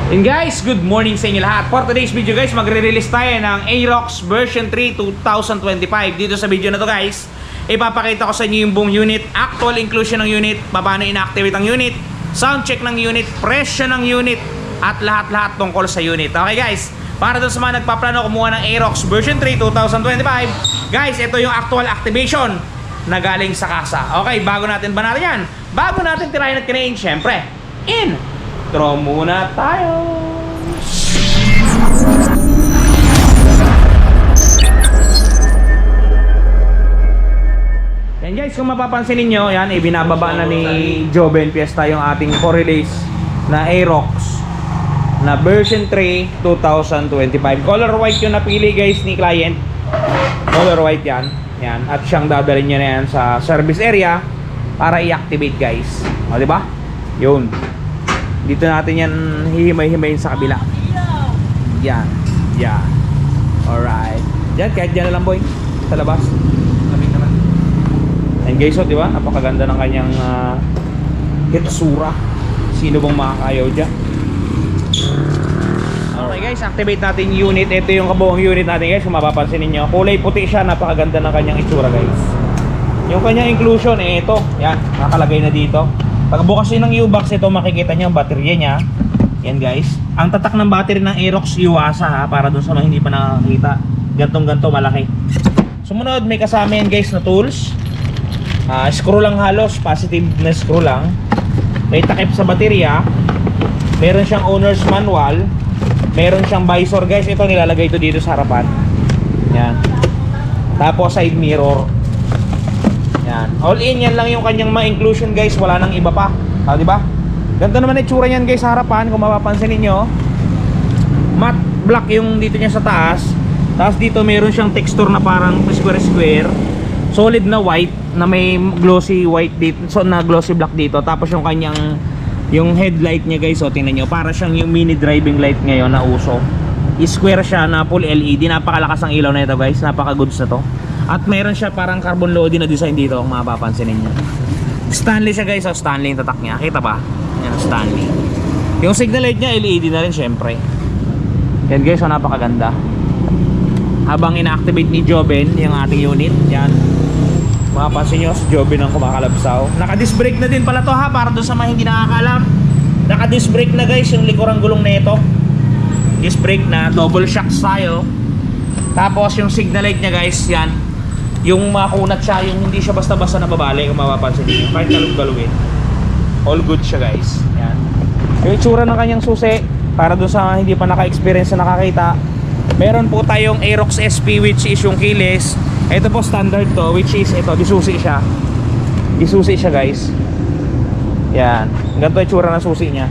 And guys, good morning sa inyo lahat. For today's video guys, magre-release tayo ng Aerox version 3 2025. Dito sa video na to guys, ipapakita ko sa inyo yung buong unit, actual inclusion ng unit, paano inactivate ang unit, sound check ng unit, presyo ng unit, at lahat-lahat tungkol sa unit. Okay guys, para dun sa mga nagpaplano kumuha ng Aerox version 3 2025, guys, ito yung actual activation na galing sa kasa. Okay, bago natin banatan yan, bago natin tirahin at kinain, syempre, intro muna tayo. Yan guys, kung mapapansin ninyo, yan, ibinababa na ni Joven Fiesta yung ating co-release na Aerox na version 3 2025. Color white yung napili guys ni client. Color white yan. Yan. At siyang dadalhin niya na yan sa service area para i-activate guys. O diba? Yun. Dito natin yan hihimay-himayin sa kabila. Yan. Yan. Alright. Yan, kahit dyan na lang boy. Sa labas. Lamig naman. And guys, so, diba? Napakaganda ng kanyang hitsura. Sino bang makakayaw dyan? Okay guys, activate natin yung unit. Ito yung kabuong unit natin guys. Kung mapapansin ninyo, kulay puti siya. Napakaganda ng kanyang itsura guys. Yung kanyang inclusion, ito. Yan, nakalagay na dito. Pagbukas nyo ng U-box, ito makikita nyo ang baterya nya. Yan guys. Ang tatak ng battery ng Aerox Yuasa ha, para dun sa mga hindi pa nakakita. Gantong-ganto malaki. Sumunod, may kasama yan guys na tools. Screw lang halos, positive na screw lang. May takip sa baterya. Meron siyang owner's manual. Meron siyang visor guys. Ito nilalagay ito dito sa harapan. Yan. Tapos side mirror. Yan. All in, yan lang yung kanyang mga inclusion guys. Wala nang iba pa. Di ba? Ganito naman itsura niyan guys sa harapan. Kung mapapansin niyo, matte black yung dito niya sa taas. Tapos dito meron siyang texture na parang square. Solid na white na may glossy white dito. So na glossy black dito. Tapos yung kanyang headlight niya guys, so tingnan niyo, para siyang yung mini driving light ngayon na uso. Square siya na full LED. Napakalakas ang ilaw na ito guys. Napaka-goods na to. At meron siya parang carbon loading na design dito kung mapapansin niyo. Stanley siya guys, so Stanley yung tatak niya. Kita ba? Yan, Stanley. Yung signal light niya LED na rin syempre. Yan guys, so napakaganda. Habang ina-activate ni Joven yung ating unit, yan. Mapapansin nyo, si Joven ang kumakalabsaw. Naka-disc brake na din pala to ha, para doon sa mga hindi nakakaalam. Naka-disc brake na guys, yung likurang gulong na ito. Disc brake na, double shocks tayo. Tapos yung signal light niya guys, yan. Yung makunat siya, yung hindi siya basta-basta nababali, kung mapapansin nyo. Kahit galug-galugin. All good siya guys. Yan. Yung itsura ng kanyang susi, para doon sa hindi pa naka-experience na nakakita. Meron po tayong Aerox SP, which is yung keyless. Ito po standard to, which is ito, disusi siya. Disusi siya guys. Yan. Ganito yung itsura ng susi niya.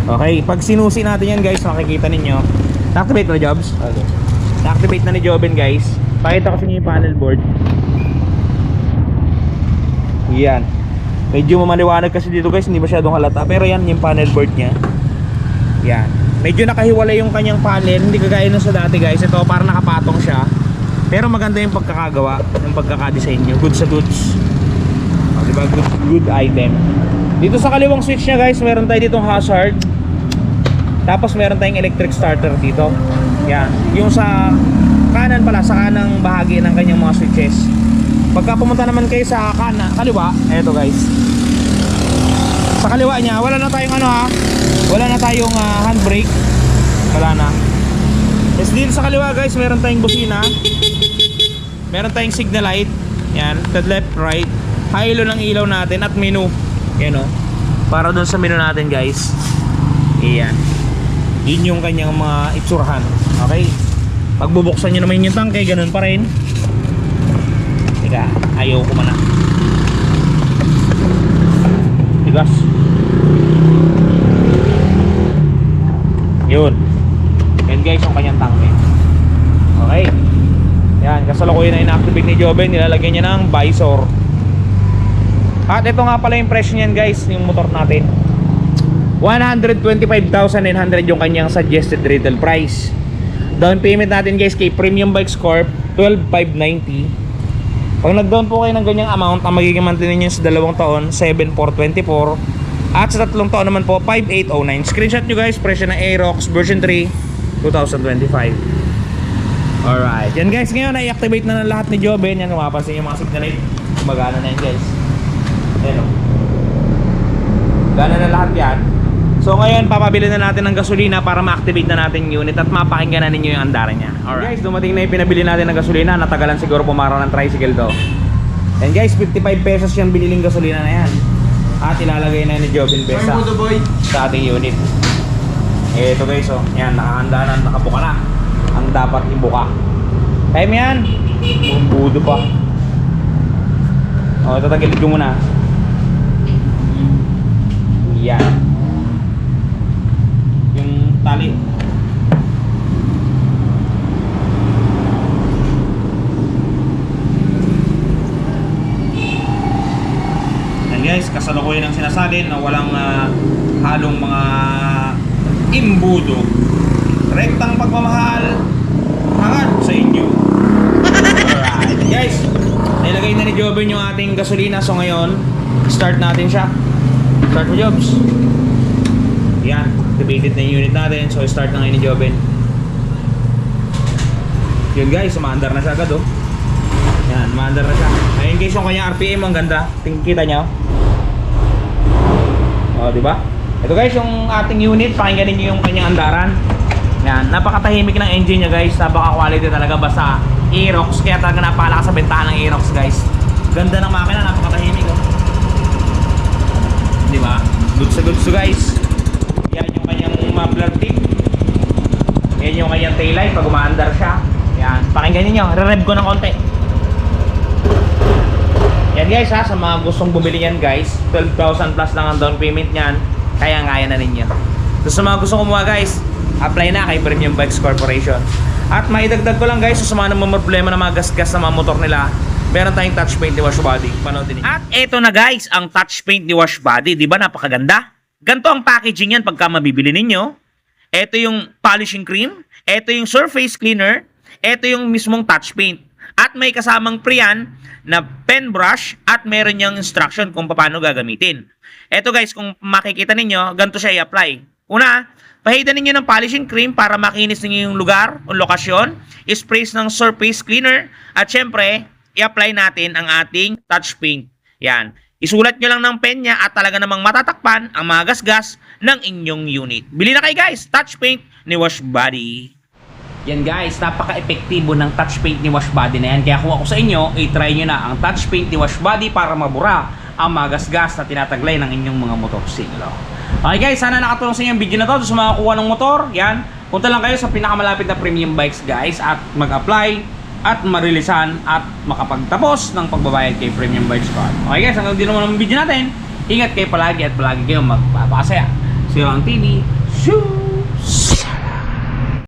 Okay, pag sinusi natin yan guys, makikita ninyo. Na-activate na Jobs? Okay. Na-activate na ni Joven guys. Pakita ko sa inyo yung panel board. Yan. Medyo mamaliwanag kasi dito guys, hindi masyadong halata. Pero yan yung panel board niya. Yan. Medyo nakahiwalay yung kanyang panel. Hindi kagaya nung sa dati guys. Ito parang nakapatong siya. Pero maganda yung pagkakagawa, yung pagkakadesign nyo. Good sa goods. O, diba? Good item. Dito sa kaliwang switch nya guys, meron tayo ditong hazard. Tapos meron tayong electric starter dito. Yan. Yung sa kanan pala, sa kanang bahagi ng kanyang mga switches. Pagka pumunta naman kayo sa kaliwa, eto guys. Sa kaliwa nya, wala na tayong ano ha. Wala na tayong handbrake. Wala na. Yes, dito sa kaliwa guys, meron tayong busina. Meron tayong signal light. Yan, to left, right. Hilo ng ilaw natin at menu. Yan o. Para dun sa menu natin guys. Iyan. Yun yung kanyang mga itsurahan. Okay. Pag bubuksan nyo naman yung tangke, ganun pa rin. Teka, ayaw ko mana. Tigas. Yun. Yan guys yung kanyang tangke. Okay. Yan, kasalukuyan na inactivate ni Joven. Nilalagyan niya ng visor. At ito nga pala yung presyo niyan guys, yung motor natin. 125,900 yung kanyang suggested retail price. Down payment natin guys kay Premium Bikes Corp 12,590. Pag nag-down po kayo ng ganyang amount, ang magiging monthly ninyo sa 2 taon, 7,424. At sa tatlong taon naman po, 5809. Screenshot nyo guys, presyo ng Aerox version 3, 2025. Alright, yan guys, ngayon i-activate na ng lahat ni Joben. Yan, mapapansin yung mga signal light. Magana na yan guys. Ayan o. Gana na lahat yan. So ngayon, papabili na natin ng gasolina para ma-activate na natin yung unit at mapakinggan na ninyo yung andaran niya. Alright guys, dumating na yung pinabili natin ng gasolina. Natagalan siguro pumaraw ng tricycle to. And guys, 55 pesos yung biniling gasolina na yan. At ilalagay na ni Joben Besa sa ating unit. Ito guys, oh. Yan, nakahanda na, nakabuka na ang dapat ibuka. Time yan. Budo pa. O, tatagilid ko muna. Yan. Yung tali. Guys, kasalukuyan ang sinasalin na walang halong mga imbudo. Rektang pagmamahal hangad sa inyo. Alright guys, nilagay na ni Joben yung ating gasolina. So ngayon, start natin siya. Start mo Jobs. Yan, activated na yung unit natin. So start na ngayon ni Joben. Yun guys, umaandar na siya agad oh. Yan, umaandar na siya. Ayun guys, yung kanyang RPM ang ganda. Kita nyo. Oh, di ba? Ito guys, yung ating unit, pakinggan niyo yung kanyang andaran. Yan, napakatahimik ng engine niya guys, napaka-quality talaga basta Aerox, kaya talaga napakalakas sa bentahan ng Aerox guys. Ganda ng makina, napakatahimik oh. Di ba? Goods to guys. Yan yung kanyang muffler tip. Yan yung kanyang taillight pag umaandar siya. Yan, pakinggan niyo, re-rev ko ng konti. Yan guys ha, sa mga gustong bumili yan guys, 12,000 plus lang ang down payment niyan, kaya-kaya na ninyo. So sa mga gustong kumuha guys, apply na kay Premium Bikes Corporation. At maidagdag ko lang guys, sa mga problema ng mga gas-gas na mga motor nila, meron tayong touch paint ni Wash Body. Panoodin niyo. At eto na guys, ang touch paint ni Wash Body, di ba napakaganda? Ganto ang packaging yan pagka mabibili ninyo. Eto yung polishing cream, eto yung surface cleaner, eto yung mismong touch paint. At may kasamang pre-yan na pen brush at meron niyang instruction kung paano gagamitin. Eto guys, kung makikita ninyo, ganito siya i-apply. Una, pahidan ninyo ng polishing cream para makinis ninyo yung lugar o lokasyon. Sprays ng surface cleaner. At syempre, i-apply natin ang ating touch paint. Yan. Isulat nyo lang ng pen niya at talaga namang matatakpan ang mga gasgas ng inyong unit. Bili na kayo guys, touch paint ni Wash Body. Yan guys, napaka-epektibo ng touch paint ni Wash Body na yan. Kaya kung ako sa inyo, i-try nyo na ang touch paint ni Wash Body para mabura ang mga gasgas na tinataglay ng inyong mga motorsiklo. Okay guys, sana nakatulong sa inyo ang video na to. Sa mga kuha ng motor, yan. Punta lang kayo sa pinakamalapit na Premium Bikes guys at mag-apply at marilisan at makapagtapos ng pagbabayad kay Premium Bikes Card. Okay guys, hanggang dito naman ang video natin. Ingat kayo palagi at palagi kayo magpapakasaya. See you on TV. Shoo!